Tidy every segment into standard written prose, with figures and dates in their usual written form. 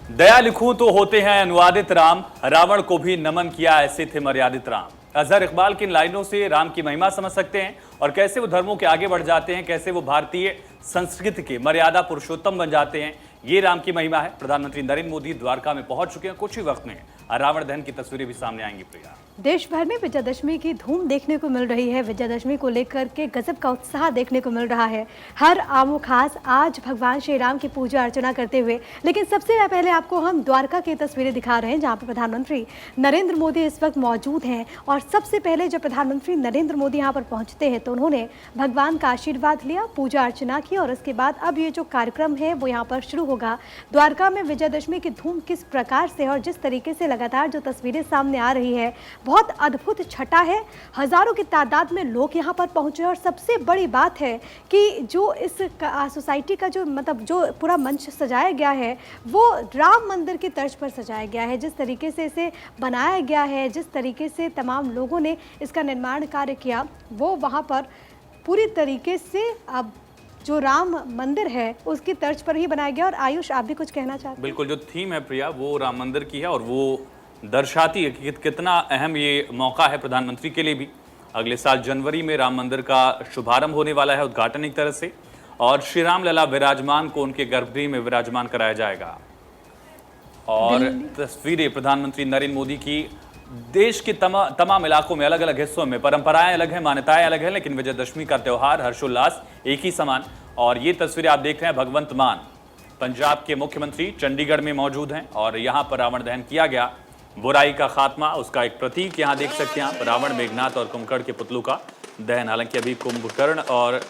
दया लिखूं तो होते हैं अनुवादित राम, रावण को भी नमन किया ऐसे थे मर्यादित राम। अजहर इकबाल की इन लाइनों से राम की महिमा समझ सकते हैं और कैसे वो धर्मों के आगे बढ़ जाते हैं, कैसे वो भारतीय संस्कृति के मर्यादा पुरुषोत्तम बन जाते हैं। ये राम की महिमा है। प्रधानमंत्री नरेंद्र मोदी द्वारका में पहुंच चुके हैं। कुछ ही वक्त में रावण दहन की तस्वीरें भी सामने आएंगी। प्रिया, देश भर में विजयदशमी की धूम देखने को मिल रही है। विजयदशमी को लेकर के गजब का उत्साह देखने को मिल रहा है। हर आमो खास आज भगवान श्री राम की पूजा अर्चना करते हुए, लेकिन सबसे पहले आपको हम द्वारका की तस्वीरें दिखा रहे हैं जहां पर प्रधानमंत्री नरेंद्र मोदी इस वक्त मौजूद हैं। और सबसे पहले जब प्रधानमंत्री नरेंद्र मोदी यहाँ पर पहुँचते हैं तो उन्होंने भगवान का आशीर्वाद लिया, पूजा अर्चना की और उसके बाद अब ये जो कार्यक्रम है वो यहाँ पर शुरू होगा। द्वारका में विजयदशमी की धूम किस प्रकार से और जिस तरीके से लगातार जो तस्वीरें सामने आ रही है, बहुत अद्भुत छटा है। हजारों की तादाद में लोग यहाँ पर पहुंचे और सबसे बड़ी बात है कि जो इस सोसाइटी का जो जो पूरा मंच सजाया गया है वो राम मंदिर की तर्ज पर सजाया गया है। जिस तरीके से इसे बनाया गया है, जिस तरीके से तमाम लोगों ने इसका निर्माण कार्य किया, वो वहाँ पर पूरी तरीके से अब जो राम मंदिर है उसकी तर्ज पर ही बनाया गया। और आयुष, आप भी कुछ कहना चाहते हैं? बिल्कुल, जो थीम है प्रिया वो राम मंदिर की है और वो दर्शाती है कि कितना अहम ये मौका है प्रधानमंत्री के लिए भी। अगले साल जनवरी में राम मंदिर का शुभारंभ होने वाला है, उद्घाटन एक तरह से, और श्री राम लला विराजमान को उनके गर्भगृह में विराजमान कराया जाएगा। और तस्वीरें प्रधानमंत्री नरेंद्र मोदी की देश के तमाम इलाकों में, अलग अलग हिस्सों में परंपराएं अलग हैं, मान्यताएं अलग हैं, लेकिन विजयदशमी का त्यौहार, हर्षोल्लास एक ही समान। और ये तस्वीरें आप देख रहे हैं, भगवंत मान पंजाब के मुख्यमंत्री चंडीगढ़ में मौजूद हैं और यहाँ पर रावण दहन किया गया। बुराई का खात्मा, उसका एक प्रतीक यहाँ देख सकते हैं आप, रावण, मेघनाथ और कुंभकर्ण के पुतलों का दहन। हालांकि अभी कुंभकर्ण और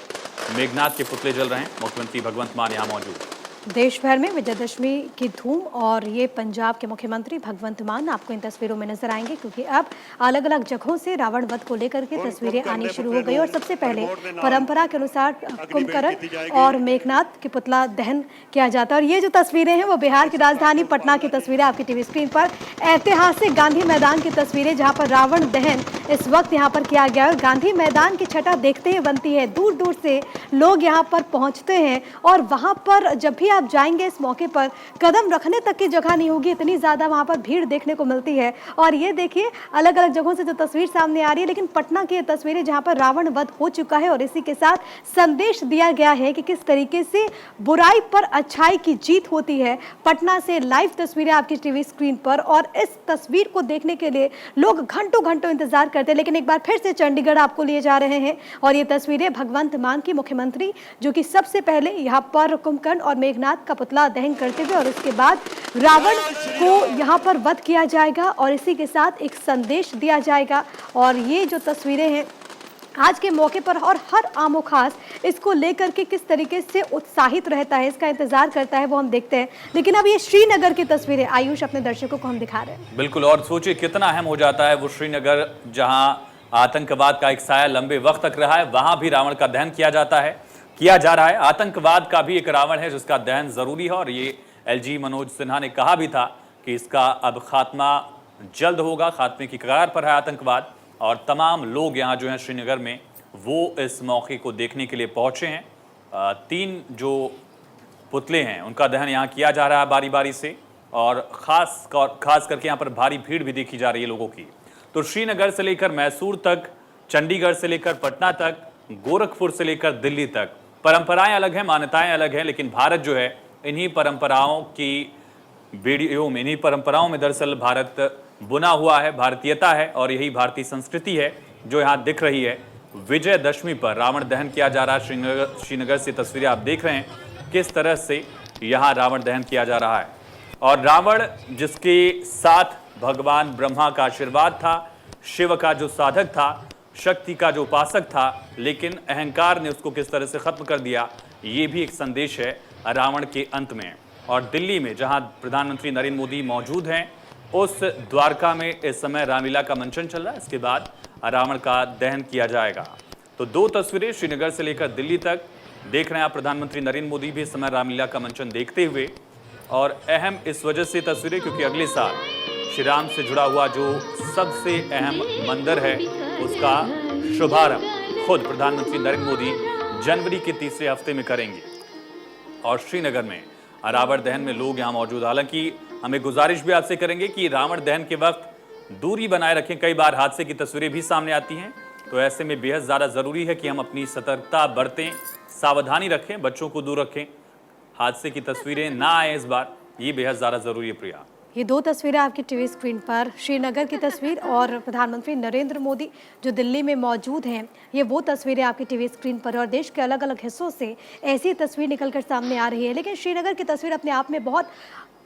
मेघनाथ के पुतले जल रहे हैं। मुख्यमंत्री भगवंत मान यहाँ मौजूद। देश भर में विजयदशमी की धूम और ये पंजाब के मुख्यमंत्री भगवंत मान आपको इन तस्वीरों में नजर आएंगे, क्योंकि अब अलग अलग जगहों से रावण वध को लेकर के तस्वीरें आनी शुरू हो गई। और सबसे पहले परंपरा के अनुसार कुंभकर्ण और मेघनाथ के पुतला दहन किया जाता है। और ये जो तस्वीरें हैं वो बिहार की राजधानी पटना की तस्वीरें आपकी टीवी स्क्रीन पर। ऐतिहासिक गांधी मैदान की तस्वीरें जहाँ पर रावण दहन इस वक्त यहाँ पर किया गया है। गांधी मैदान की छटा देखते ही बनती है। दूर दूर से लोग यहाँ पर पहुँचते हैं और वहाँ पर जब भी आप जाएंगे इस मौके पर कदम रखने तक की जगह नहीं होगी, इतनी ज्यादा वहां पर भीड़ देखने को मिलती है। और ये देखिए अलग अलग जगहों से जो तस्वीर सामने आ रही है, लेकिन पटना की ये तस्वीरें जहां पर रावण वध हो चुका है और इसी के साथ संदेश दिया गया है कि किस तरीके से बुराई पर अच्छाई की जीत होती है। पटना से लाइव तस्वीरें आपकी टीवी स्क्रीन पर और इस तस्वीर को देखने के लिए लोग घंटों घंटों इंतजार करते हैं। लेकिन एक बार फिर से चंडीगढ़ आपको लिए जा रहे हैं और ये तस्वीरें भगवंत मान की मुख्यमंत्री जो कि सबसे पहले यहाँ पर कुंभकर्ण और मेघनाथ का पुतला दहन करते हुए और उसके बाद रावण को यहाँ पर वध किया जाएगा और इसी के साथ एक संदेश दिया जाएगा। और ये जो तस्वीरें हैं आज के मौके पर और हर आमो खास इसको लेकर के किस तरीके से उत्साहित रहता है, इसका इंतजार करता है, वो हम देखते हैं। लेकिन अब ये श्रीनगर की तस्वीरें आयुष अपने दर्शकों को हम दिखा रहे हैं। बिल्कुल, और सोचिए कितना अहम हो जाता है वो श्रीनगर, जहां आतंकवाद का एक साया लंबे वक्त तक रहा है, वहां भी रावण का दहन किया जा रहा है। आतंकवाद का भी एक रावण है जिसका दहन जरूरी है और ये एलजी मनोज सिन्हा ने कहा भी था कि इसका अब खात्मा जल्द होगा। खात्मे की कगार पर है आतंकवाद और तमाम लोग यहाँ जो हैं श्रीनगर में वो इस मौके को देखने के लिए पहुंचे हैं। 3 जो पुतले हैं उनका दहन यहाँ किया जा रहा है बारी बारी से और खास करके यहाँ पर भारी भीड़ भी देखी जा रही है लोगों की। तो श्रीनगर से लेकर मैसूर तक, चंडीगढ़ से लेकर पटना तक, गोरखपुर से लेकर दिल्ली तक परंपराएं अलग हैं, मान्यताएं अलग हैं, लेकिन भारत जो है इन्हीं परंपराओं की बेड़ियों में, इन्हीं परंपराओं में दरअसल भारत बुना हुआ है, भारतीयता है और यही भारतीय संस्कृति है जो यहाँ दिख रही है। विजयदशमी पर रावण दहन किया जा रहा है। श्रीनगर से तस्वीरें आप देख रहे हैं किस तरह से यहाँ रावण दहन किया जा रहा है। और रावण जिसके साथ भगवान ब्रह्मा का आशीर्वाद था, शिव का जो साधक था, शक्ति का जो उपासक था, लेकिन अहंकार ने उसको किस तरह से खत्म कर दिया, ये भी एक संदेश है रावण के अंत में। और दिल्ली में जहां प्रधानमंत्री नरेंद्र मोदी मौजूद हैं, उस द्वारका में इस समय रामलीला का मंचन चल रहा है। इसके बाद रावण का दहन किया जाएगा। तो 2 तस्वीरें श्रीनगर से लेकर दिल्ली तक देख रहे हैं आप। प्रधानमंत्री नरेंद्र मोदी भी इस समय रामलीला का मंचन देखते हुए, और अहम इस वजह से तस्वीरें क्योंकि अगले साल श्री राम से जुड़ा हुआ जो सबसे अहम मंदिर है उसका शुभारंभ खुद प्रधानमंत्री नरेंद्र मोदी जनवरी के तीसरे हफ्ते में करेंगे। और श्रीनगर में रावण दहन में लोग यहाँ मौजूद। हालांकि हम एक गुजारिश भी आपसे करेंगे कि रावण दहन के वक्त दूरी बनाए रखें। कई बार हादसे की तस्वीरें भी सामने आती हैं, तो ऐसे में बेहद ज़्यादा ज़रूरी है कि हम अपनी सतर्कता बरतें, सावधानी रखें, बच्चों को दूर रखें, हादसे की तस्वीरें ना आए इस बार, ये बेहद ज़्यादा ज़रूरी है। प्रिया, ये दो तस्वीरें आपकी टीवी स्क्रीन पर, श्रीनगर की तस्वीर और प्रधानमंत्री नरेंद्र मोदी जो दिल्ली में मौजूद हैं, ये वो तस्वीरें आपकी टीवी स्क्रीन पर। और देश के अलग अलग हिस्सों से ऐसी तस्वीर निकलकर सामने आ रही है, लेकिन श्रीनगर की तस्वीर अपने आप में बहुत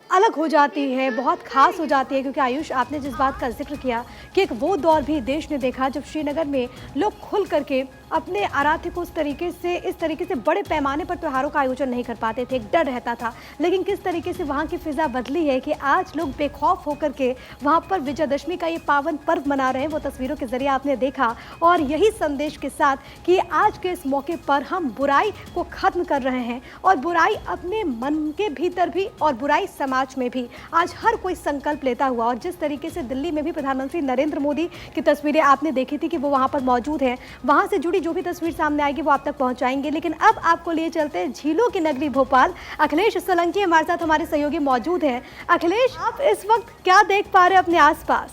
अलग हो जाती है, बहुत खास हो जाती है, क्योंकि आयुष, आपने जिस बात का जिक्र किया कि एक वो दौर भी देश ने देखा जब श्रीनगर में लोग खुल करके अपने आराध्य को इस तरीके से बड़े पैमाने पर त्योहारों का आयोजन नहीं कर पाते थे, एक डर रहता था। लेकिन किस तरीके से वहाँ की फिजा बदली है कि आज लोग बेखौफ होकर के वहाँ पर विजयदशमी का ये पावन पर्व मना रहे हैं, वो तस्वीरों के जरिए आपने देखा। और यही संदेश के साथ कि आज के इस मौके पर हम बुराई को खत्म कर रहे हैं, और बुराई अपने मन के भीतर भी और बुराई समाज में भी आज हर कोई संकल्प लेता हुआ। और जिस तरीके से दिल्ली में भी प्रधानमंत्री नरेंद्र मोदी की तस्वीरें आपने देखी थी कि वो वहाँ पर मौजूद हैं, वहाँ से जुड़ी जो भी तस्वीर सामने आएगी वो आप तक पहुंचाएंगे। लेकिन अब आपको लिए चलते हैं झीलों की नगरी भोपाल। अखिलेश सोलंकी हमारे साथ, हमारे सहयोगी मौजूद हैं। अखिलेश, आप इस वक्त क्या देख पा रहे हैं अपने आसपास?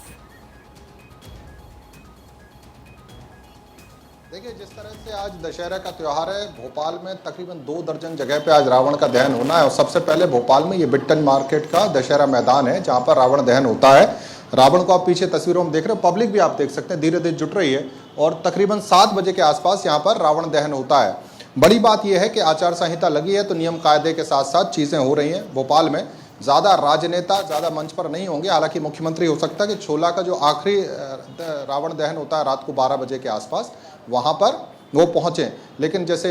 देखिए, जिस तरह से आज दशहरा का त्यौहार है, भोपाल में तकरीबन 2 दर्जन जगह पे आज रावण का दहन होना है। और सबसे पहले भोपाल में ये बिट्टन मार्केट का दशहरा मैदान है, जहाँ पर रावण दहन होता है। रावण को आप पीछे तस्वीरों में देख रहे हो, पब्लिक भी आप देख सकते हैं धीरे धीरे जुट रही है, और तकरीबन 7 बजे के आसपास यहाँ पर रावण दहन होता है। बड़ी बात यह है कि आचार संहिता लगी है, तो नियम कायदे के साथ साथ चीज़ें हो रही हैं। भोपाल में ज़्यादा राजनेता ज़्यादा मंच पर नहीं होंगे, हालांकि मुख्यमंत्री हो सकता है कि छोला का जो आखिरी रावण दहन होता है रात को 12 बजे के आसपास, वहाँ पर वो पहुँचें। लेकिन जैसे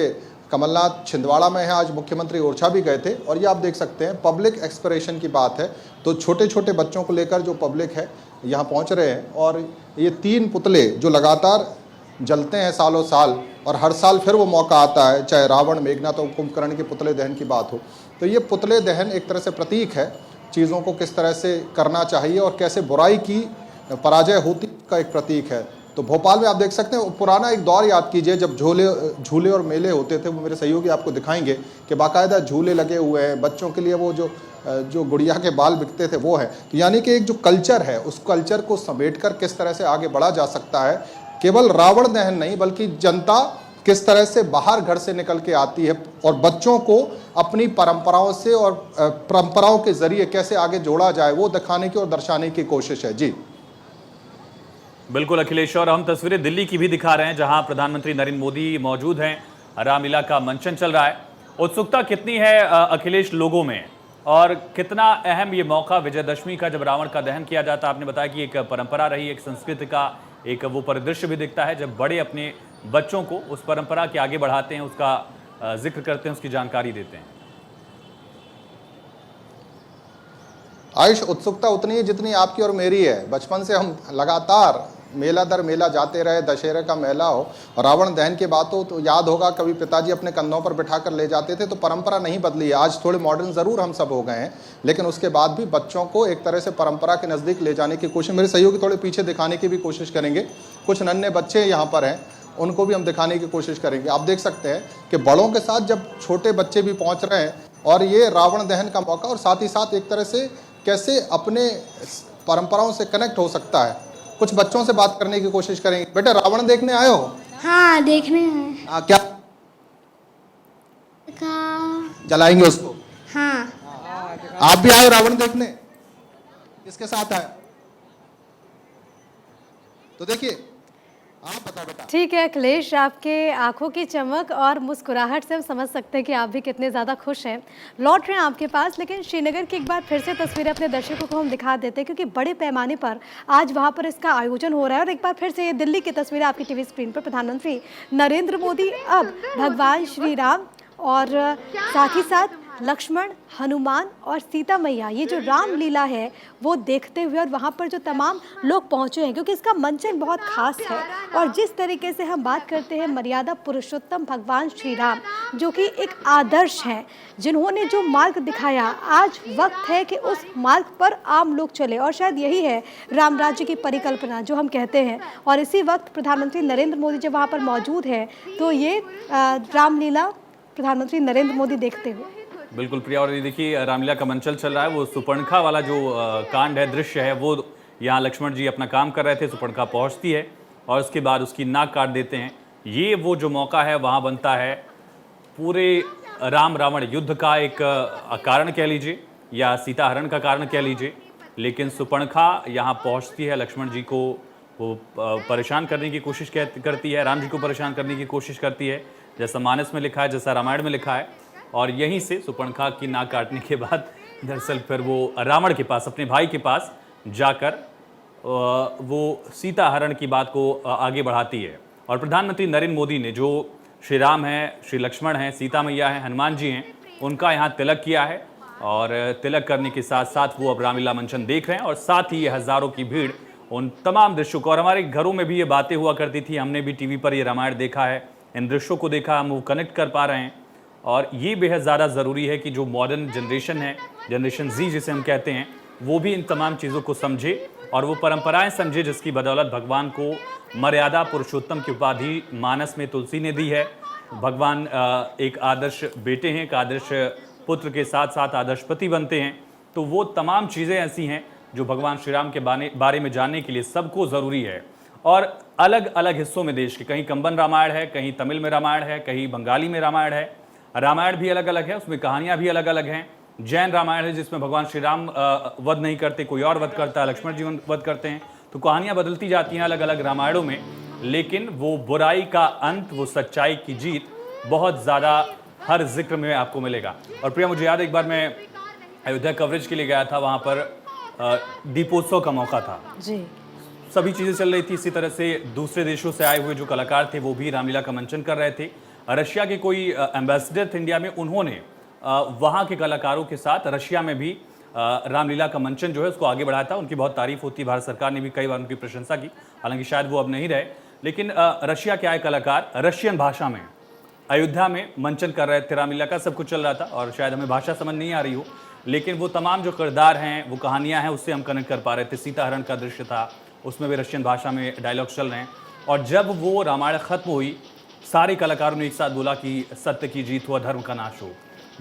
कमलनाथ छिंदवाड़ा में है, आज मुख्यमंत्री ओरछा भी गए थे, और ये आप देख सकते हैं पब्लिक एक्सप्रेशन की बात है, तो छोटे छोटे बच्चों को लेकर जो पब्लिक है यहाँ पहुँच रहे हैं। और ये 3 पुतले जो लगातार जलते हैं सालों साल, और हर साल फिर वो मौका आता है, चाहे रावण, मेघनाथ और कुंभकर्ण के पुतले दहन की बात हो, तो ये पुतले दहन एक तरह से प्रतीक है चीज़ों को किस तरह से करना चाहिए और कैसे बुराई की पराजय होती का एक प्रतीक है। तो भोपाल में आप देख सकते हैं पुराना एक दौर याद कीजिए, जब झूले और मेले होते थे। वो मेरे सहयोगी आपको दिखाएंगे कि बाकायदा झूले लगे हुए हैं बच्चों के लिए, वो जो गुड़िया के बाल बिकते थे वो है। तो यानी कि एक जो कल्चर है, उस कल्चर को समेटकर किस तरह से आगे बढ़ा जा सकता है। केवल रावण दहन नहीं, बल्कि जनता किस तरह से बाहर घर से निकल के आती है और बच्चों को अपनी परंपराओं से और परंपराओं के जरिए कैसे आगे जोड़ा जाए, वो दिखाने की और दर्शाने की कोशिश है। जी बिल्कुल अखिलेश, और हम तस्वीरें दिल्ली की भी दिखा रहे हैं, जहां प्रधानमंत्री नरेंद्र मोदी मौजूद हैं। रामलीला का मंचन चल रहा है। उत्सुकता कितनी है अखिलेश लोगों में, और कितना अहम ये मौका विजयदशमी का, जब रावण का दहन किया जाता है? आपने बताया कि एक परंपरा रही, एक संस्कृति का एक वो परिदृश्य भी दिखता है, जब बड़े अपने बच्चों को उस परंपरा के आगे बढ़ाते हैं, उसका जिक्र करते हैं, उसकी जानकारी देते हैं। आयुष, उत्सुकता उतनी है जितनी आपकी और मेरी है। बचपन से हम लगातार मेला दर मेला जाते रहे, दशहरे का मेला हो और रावण दहन की बात हो तो याद होगा कभी पिताजी अपने कंधों पर बिठा कर ले जाते थे। तो परंपरा नहीं बदली है। आज थोड़े मॉडर्न ज़रूर हम सब हो गए हैं, लेकिन उसके बाद भी बच्चों को एक तरह से परंपरा के नज़दीक ले जाने की कोशिश, मेरे सहयोगी थोड़े पीछे दिखाने की भी कोशिश करेंगे। कुछ नन्हे बच्चे यहाँ पर हैं, उनको भी हम दिखाने की कोशिश करेंगे। आप देख सकते हैं कि बड़ों के साथ जब छोटे बच्चे भी पहुँच रहे हैं, और ये रावण दहन का मौका, और साथ ही साथ एक तरह से कैसे अपने परंपराओं से कनेक्ट हो सकता है। कुछ बच्चों से बात करने की कोशिश करेंगे। बेटा, रावण देखने आए हो? हाँ, देखने हैं। क्या जलाएंगे उसको? हाँ। आप भी आए रावण देखने? किसके साथ आए? तो देखिए, आप बताओ बेटा। ठीक है अखिलेश, आपके आंखों की चमक और मुस्कुराहट से हम समझ सकते हैं कि आप भी कितने ज़्यादा खुश हैं। लौट रहे हैं आपके पास, लेकिन श्रीनगर की एक बार फिर से तस्वीरें अपने दर्शकों को हम दिखा देते हैं, क्योंकि बड़े पैमाने पर आज वहां पर इसका आयोजन हो रहा है। और एक बार फिर से ये दिल्ली की तस्वीरें आपकी टीवी स्क्रीन पर। प्रधानमंत्री नरेंद्र मोदी अब भगवान श्री राम और साथ ही साथ लक्ष्मण, हनुमान और सीता मैया, ये जो रामलीला है वो देखते हुए, और वहाँ पर जो तमाम लोग पहुँचे हैं, क्योंकि इसका मंचन बहुत खास है। और जिस तरीके से हम बात करते हैं मर्यादा पुरुषोत्तम भगवान श्री राम, जो कि एक आदर्श हैं, जिन्होंने जो मार्ग दिखाया, आज वक्त है कि उस मार्ग पर आम लोग चले। और शायद यही है राम राज्य की परिकल्पना जो हम कहते हैं। और इसी वक्त प्रधानमंत्री नरेंद्र मोदी जब वहाँ पर मौजूद है, तो ये रामलीला प्रधानमंत्री नरेंद्र मोदी देखते हुए। बिल्कुल प्रिया, और ये देखिए रामलीला का मंचन चल रहा है। वो सुपर्णखा वाला जो कांड है, दृश्य है, वो यहाँ लक्ष्मण जी अपना काम कर रहे थे, सुपर्णखा पहुँचती है और उसके बाद उसकी नाक काट देते हैं। ये वो जो मौका है वहाँ बनता है पूरे राम रावण युद्ध का एक कारण कह लीजिए या सीता हरण का कारण कह लीजिए। लेकिन सुपर्णखा यहाँ पहुँचती है, लक्ष्मण जी को वो परेशान करने की कोशिश करती है, राम जी को परेशान करने की कोशिश करती है, जैसा मानस में लिखा है, जैसा रामायण में लिखा है। और यहीं से सुपर्णखा की नाक काटने के बाद दरअसल फिर वो रावण के पास, अपने भाई के पास जाकर वो सीता हरण की बात को आगे बढ़ाती है। और प्रधानमंत्री नरेंद्र मोदी ने जो श्री राम हैं, श्री लक्ष्मण हैं, सीता मैया हैं, हनुमान जी हैं, उनका यहाँ तिलक किया है। और तिलक करने के साथ साथ वो अब रामलीला मंचन देख रहे हैं और साथ ही ये हज़ारों की भीड़ उन तमाम दृश्यों को, और हमारे घरों में भी ये बातें हुआ करती थी, हमने भी टीवी पर ये रामायण देखा है, इन दृश्यों को देखा, हम वो कनेक्ट कर पा रहे हैं। और ये बेहद ज़्यादा ज़रूरी है कि जो मॉडर्न जनरेशन है, जनरेशन जी जिसे हम कहते हैं, वो भी इन तमाम चीज़ों को समझे और वो परंपराएं समझे जिसकी बदौलत भगवान को मर्यादा पुरुषोत्तम की उपाधि मानस में तुलसी ने दी है। भगवान एक आदर्श बेटे हैं, एक आदर्श पुत्र के साथ साथ आदर्श पति बनते हैं। तो वो तमाम चीज़ें ऐसी हैं जो भगवान श्री राम के बारे में जानने के लिए सबको ज़रूरी है। और अलग अलग हिस्सों में देश के, कहीं कंबन रामायण है, कहीं तमिल में रामायण है, कहीं बंगाली में रामायण है, रामायण भी अलग अलग है, उसमें कहानियाँ भी अलग अलग हैं। जैन रामायण है जिसमें भगवान श्री राम वध नहीं करते, कोई और वध करता है, लक्ष्मण जी वध करते हैं। तो कहानियाँ बदलती जाती हैं अलग अलग रामायणों में, लेकिन वो बुराई का अंत, वो सच्चाई की जीत बहुत ज़्यादा हर जिक्र में आपको मिलेगा। और प्रिया, मुझे याद एक बार मैं अयोध्या कवरेज के लिए गया था, वहाँ पर दीपोत्सव का मौका था जी, सभी चीज़ें चल रही थी। इसी तरह से दूसरे देशों से आए हुए जो कलाकार थे वो भी रामलीला का मंचन कर रहे थे। रशिया के कोई एम्बेसडर थे इंडिया में, उन्होंने वहाँ के कलाकारों के साथ रशिया में भी रामलीला का मंचन जो है उसको आगे बढ़ाया था। उनकी बहुत तारीफ होती है, भारत सरकार ने भी कई बार उनकी प्रशंसा की, हालांकि शायद वो अब नहीं रहे। लेकिन रशिया के आए कलाकार रशियन भाषा में अयोध्या में मंचन कर रहे थे, रामलीला का सब कुछ चल रहा था। और शायद हमें भाषा समझ नहीं आ रही हो, लेकिन वो तमाम जो किरदार हैं, वो कहानियाँ हैं, उससे हम कनेक्ट कर पा रहे थे। सीता हरण का दृश्य था, उसमें भी रशियन भाषा में डायलॉग चल रहे हैं। और जब वो रामायण खत्म हुई, सारे कलाकारों ने एक साथ बोला कि सत्य की जीत हो, अधर्म का नाश हो।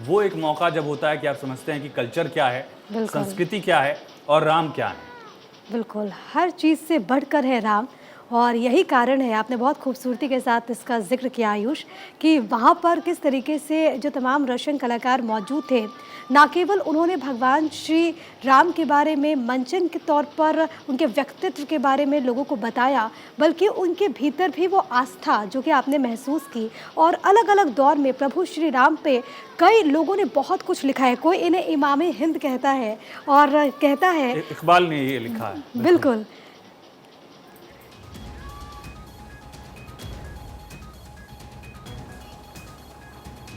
वो एक मौका जब होता है कि आप समझते हैं कि कल्चर क्या है, संस्कृति क्या है और राम क्या है। बिल्कुल, हर चीज़ से बढ़कर है राम। और यही कारण है, आपने बहुत खूबसूरती के साथ इसका जिक्र किया आयुष, कि वहाँ पर किस तरीके से जो तमाम रशियन कलाकार मौजूद थे, ना केवल उन्होंने भगवान श्री राम के बारे में मंचन के तौर पर उनके व्यक्तित्व के बारे में लोगों को बताया, बल्कि उनके भीतर भी वो आस्था जो कि आपने महसूस की। और अलग अलग दौर में प्रभु श्री राम पे कई लोगों ने बहुत कुछ लिखा है। कोई इन्हें इमाम हिंद कहता है और कहता है, इकबाल ने ये लिखा है। बिल्कुल।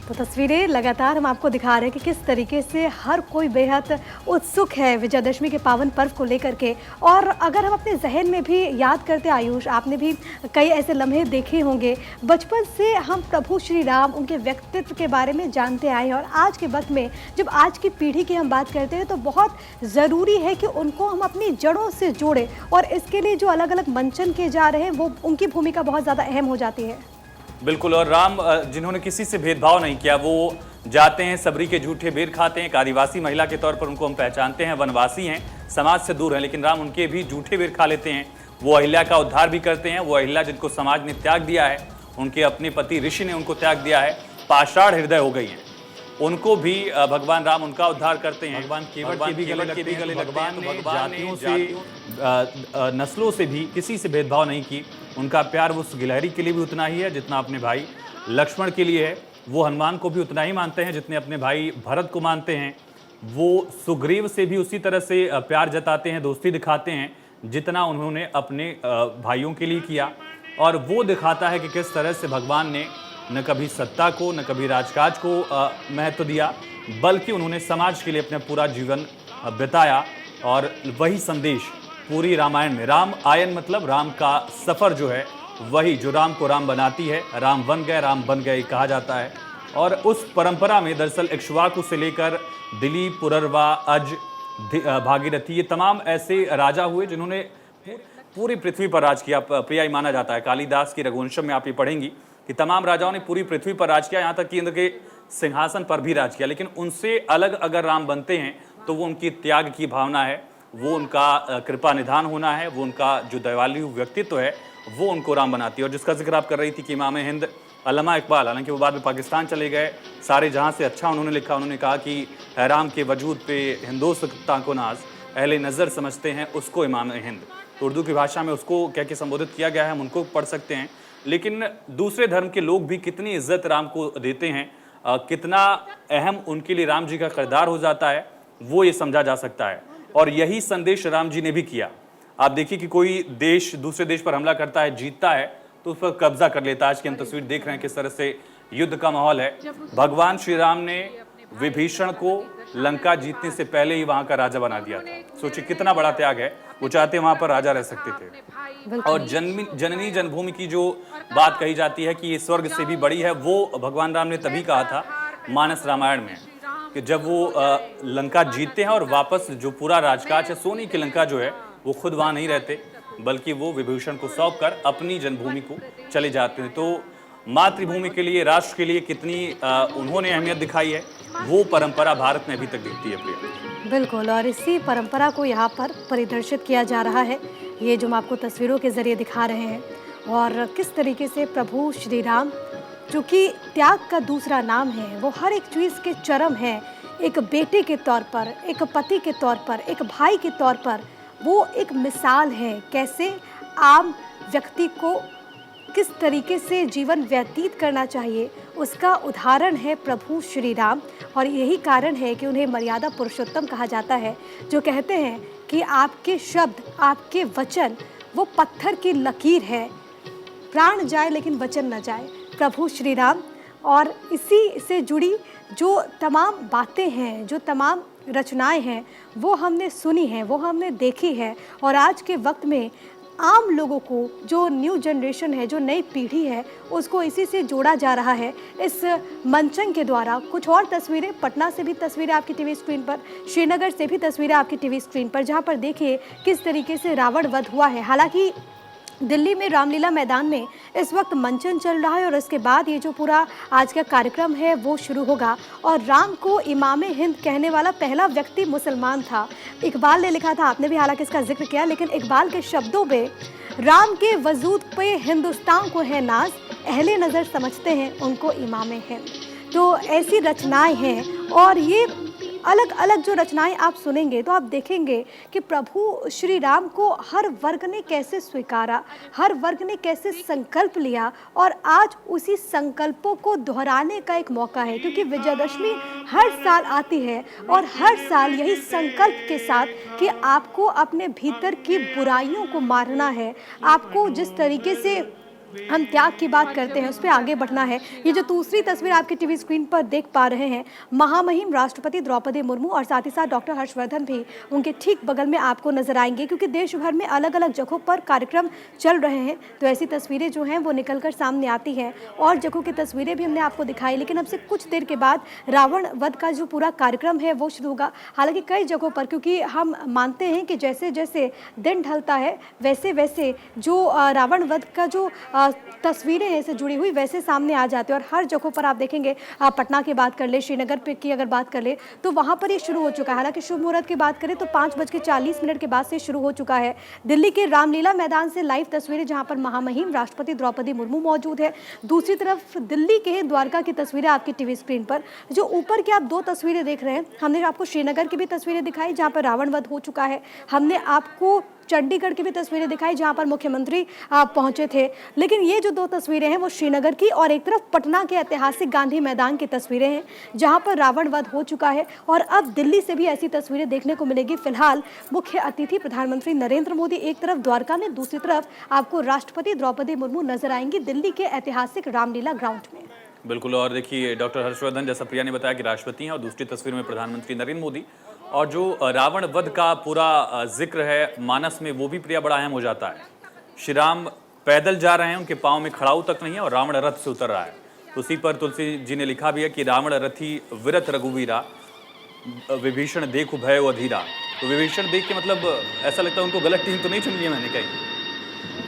तो तस्वीरें लगातार हम आपको दिखा रहे हैं कि किस तरीके से हर कोई बेहद उत्सुक है विजयदशमी के पावन पर्व को लेकर के। और अगर हम अपने जहन में भी याद करते आयुष, आपने भी कई ऐसे लम्हे देखे होंगे, बचपन से हम प्रभु श्री राम, उनके व्यक्तित्व के बारे में जानते आए हैं। और आज के वक्त में जब आज की पीढ़ी की हम बात करते हैं तो बहुत ज़रूरी है कि उनको हम अपनी जड़ों से जोड़ें। और इसके लिए जो अलग अलग मंचन किए जा रहे हैं, वो उनकी भूमिका बहुत ज़्यादा अहम हो जाती है। बिल्कुल। और राम जिन्होंने किसी से भेदभाव नहीं किया, वो जाते हैं, सबरी के झूठे बेर खाते हैं। एक आदिवासी महिला के तौर पर उनको हम पहचानते हैं, वनवासी हैं, समाज से दूर हैं, लेकिन राम उनके भी झूठे बेर खा लेते हैं। वो अहिल्या का उद्धार भी करते हैं। वो अहिल्या जिनको समाज ने त्याग दिया है, उनके अपने पति ऋषि ने उनको त्याग दिया है, पाषाण हृदय हो गई हैं, उनको भी भगवान राम उनका उद्धार करते हैं। भगवान केवट के भी गले लगते हैं। भगवान ने जातियों से, नस्लों से भी किसी से भेदभाव नहीं की। उनका प्यार वो गिलहरी के लिए भी उतना ही है जितना अपने भाई लक्ष्मण के लिए है। वो हनुमान को भी उतना ही मानते हैं जितने अपने भाई भरत को मानते हैं। वो सुग्रीव से भी उसी तरह से प्यार जताते हैं, दोस्ती दिखाते हैं, जितना उन्होंने अपने भाइयों के लिए किया। और वो दिखाता है कि किस तरह से भगवान ने न कभी सत्ता को, न कभी राजकाज को महत्व दिया, बल्कि उन्होंने समाज के लिए अपना पूरा जीवन बिताया। और वही संदेश पूरी रामायण में, राम आयन मतलब राम का सफ़र जो है, वही जो राम को राम बनाती है। राम बन गए कहा जाता है। और उस परंपरा में दरअसल इक्ष्वाकु से लेकर दिलीप, पुररवा, अज, भागीरथी, ये तमाम ऐसे राजा हुए जिन्होंने पूरी पृथ्वी पर राज किया। प्रिया, ही माना जाता है, कालिदास की रघुवंशम में आप ये पढ़ेंगी कि तमाम राजाओं ने पूरी पृथ्वी पर राज किया। यहाँ तक कि इनके सिंहासन पर भी राज किया, लेकिन उनसे अलग अगर राम बनते हैं तो वो उनकी त्याग की भावना है, वो उनका कृपा निधान होना है, वो उनका जो दयालु व्यक्तित्व है वो उनको राम बनाती है। और जिसका जिक्र आप कर रही थी कि इमाम हिंद अल्लामा इकबाल, हालांकि वो बाद में पाकिस्तान चले गए, सारे जहां से अच्छा उन्होंने लिखा। उन्होंने कहा कि राम के वजूद पे हिंदोस्तां को नाज, अहले नज़र समझते हैं उसको इमाम हिंद। तो उर्दू की भाषा में उसको क्या क्या संबोधित किया गया है, हम उनको पढ़ सकते हैं। लेकिन दूसरे धर्म के लोग भी कितनी इज्जत राम को देते हैं, कितना अहम उनके लिए राम जी का किरदार हो जाता है, वो ये समझा जा सकता है। और यही संदेश राम जी ने भी किया। आप देखिए कि कोई देश दूसरे देश पर हमला करता है, जीतता है तो उस पर कब्जा कर लेता है। आज की हम तस्वीर देख रहे हैं किस तरह से युद्ध का माहौल है। भगवान श्री राम ने विभीषण को लंका जीतने से पहले ही वहां का राजा बना दिया था। सोचिए कितना बड़ा त्याग है, वो चाहते वहां पर राजा रह सकते थे। और जननी जन्मभूमि की जो बात कही जाती है कि ये स्वर्ग से भी बड़ी है, वो भगवान राम ने तभी कहा था मानस रामायण में, कि जब वो लंका जीतते हैं और वापस जो पूरा राजकाज है, सोने की लंका जो है, वो खुद वहां नहीं रहते, बल्कि वो विभीषण को सौंप कर अपनी जन्मभूमि को चले जाते हैं। तो मातृभूमि के लिए, राष्ट्र के लिए कितनी उन्होंने अहमियत दिखाई है, वो परंपरा भारत में अभी तक दिखती है प्रिया। बिल्कुल, और इसी परंपरा को यहाँ पर परिदर्शित किया जा रहा है, ये जो हम आपको तस्वीरों के जरिए दिखा रहे हैं। और किस तरीके से प्रभु श्री राम, जो कि त्याग का दूसरा नाम है, वो हर एक चीज़ के चरम है। एक बेटे के तौर पर, एक पति के तौर पर, एक भाई के तौर पर वो एक मिसाल है, कैसे आम व्यक्ति को किस तरीके से जीवन व्यतीत करना चाहिए, उसका उदाहरण है प्रभु श्री राम। और यही कारण है कि उन्हें मर्यादा पुरुषोत्तम कहा जाता है, जो कहते हैं कि आपके शब्द, आपके वचन वो पत्थर की लकीर है, प्राण जाए लेकिन वचन न जाए। प्रभु श्री राम, और इसी से जुड़ी जो तमाम बातें हैं, जो तमाम रचनाएं हैं, वो हमने सुनी हैं, वो हमने देखी है। और आज के वक्त में आम लोगों को, जो न्यू जनरेशन है, जो नई पीढ़ी है, उसको इसी से जोड़ा जा रहा है इस मंचन के द्वारा। कुछ और तस्वीरें, पटना से भी तस्वीरें आपकी टीवी स्क्रीन पर, श्रीनगर से भी तस्वीरें आपकी टीवी स्क्रीन पर, जहां पर देखिए किस तरीके से रावण वध हुआ है। हालांकि दिल्ली में रामलीला मैदान में इस वक्त मंचन चल रहा है और इसके बाद ये जो पूरा आज का कार्यक्रम है वो शुरू होगा। और राम को इमाम हिंद कहने वाला पहला व्यक्ति मुसलमान था, इकबाल ने लिखा था। आपने भी हालांकि इसका जिक्र किया, लेकिन इकबाल के शब्दों में राम के वजूद पे हिंदुस्तान को है नाज, अहले नज़र समझते हैं उनको इमाम हिंद। तो ऐसी रचनाएं हैं, और ये अलग अलग जो रचनाएं आप सुनेंगे तो आप देखेंगे कि प्रभु श्री राम को हर वर्ग ने कैसे स्वीकारा, हर वर्ग ने कैसे संकल्प लिया। और आज उसी संकल्पों को दोहराने का एक मौका है, क्योंकि विजयदशमी हर साल आती है और हर साल यही संकल्प के साथ कि आपको अपने भीतर की बुराइयों को मारना है, आपको जिस तरीके से हम त्याग की बात करते हैं उस पर आगे बढ़ना है। ये जो दूसरी तस्वीर आपकी टीवी स्क्रीन पर देख पा रहे हैं, महामहिम राष्ट्रपति द्रौपदी मुर्मू और साथ ही साथ डॉक्टर हर्षवर्धन भी उनके ठीक बगल में आपको नजर आएंगे, क्योंकि देश भर में अलग अलग जगहों पर कार्यक्रम चल रहे हैं। तो ऐसी तस्वीरें जो हैं वो निकल कर सामने आती हैं, और जगहों की तस्वीरें भी हमने आपको दिखाई। लेकिन अब से कुछ देर के बाद रावण वध का जो पूरा कार्यक्रम है वो शुरू होगा। हालांकि कई जगहों पर, क्योंकि हम मानते हैं कि जैसे जैसे दिन ढलता है वैसे वैसे जो रावण वध का जो तस्वीरें हैं से जुड़ी हुई वैसे सामने आ जाते हैं। और हर जगहों पर आप देखेंगे, आप पटना की बात कर ले, श्रीनगर पे की अगर बात कर ले, तो वहाँ पर ये शुरू हो चुका है। हालांकि शुभ मुहूर्त की बात करें तो 5:40 के बाद से शुरू हो चुका है। दिल्ली के रामलीला मैदान से लाइव तस्वीरें, जहाँ पर महामहिम राष्ट्रपति द्रौपदी मुर्मू मौजूद है। दूसरी तरफ दिल्ली के द्वारका की तस्वीरें आपकी टीवी स्क्रीन पर। जो ऊपर की आप दो तस्वीरें देख रहे हैं, हमने आपको श्रीनगर की भी तस्वीरें दिखाई जहाँ पर रावण वध हो चुका है। हमने आपको चंडीगढ़ की भी तस्वीरें दिखाई जहां पर मुख्यमंत्री पहुंचे थे। लेकिन ये जो दो तस्वीरें हैं वो श्रीनगर की, और एक तरफ पटना के ऐतिहासिक गांधी मैदान की तस्वीरें हैं जहां पर रावण वध हो चुका है। और अब दिल्ली से भी ऐसी तस्वीरें देखने को मिलेगी। फिलहाल मुख्य अतिथि प्रधानमंत्री नरेंद्र मोदी एक तरफ द्वारका में, दूसरी तरफ आपको राष्ट्रपति द्रौपदी मुर्मू नजर आएंगी दिल्ली के ऐतिहासिक रामलीला ग्राउंड में। बिल्कुल, और देखिए डॉक्टर हर्षवर्धन, जैसा प्रिया ने बताया कि राष्ट्रपति हैं, और दूसरी तस्वीर में प्रधानमंत्री नरेंद्र मोदी। और जो रावण वध का पूरा जिक्र है मानस में, वो भी प्रिया बड़ा अहम हो जाता है। श्री राम पैदल जा रहे हैं, उनके पाँव में खड़ाऊ तक नहीं है, और रावण रथ से उतर रहा है। तो उसी पर तुलसी जी ने लिखा भी है कि रावण रथी विरत रघुवीरा, विभीषण देखु भय अधीरा। तो विभीषण देख के मतलब ऐसा लगता है उनको गलत टीम तो नहीं चुन लिया मैंने कहीं।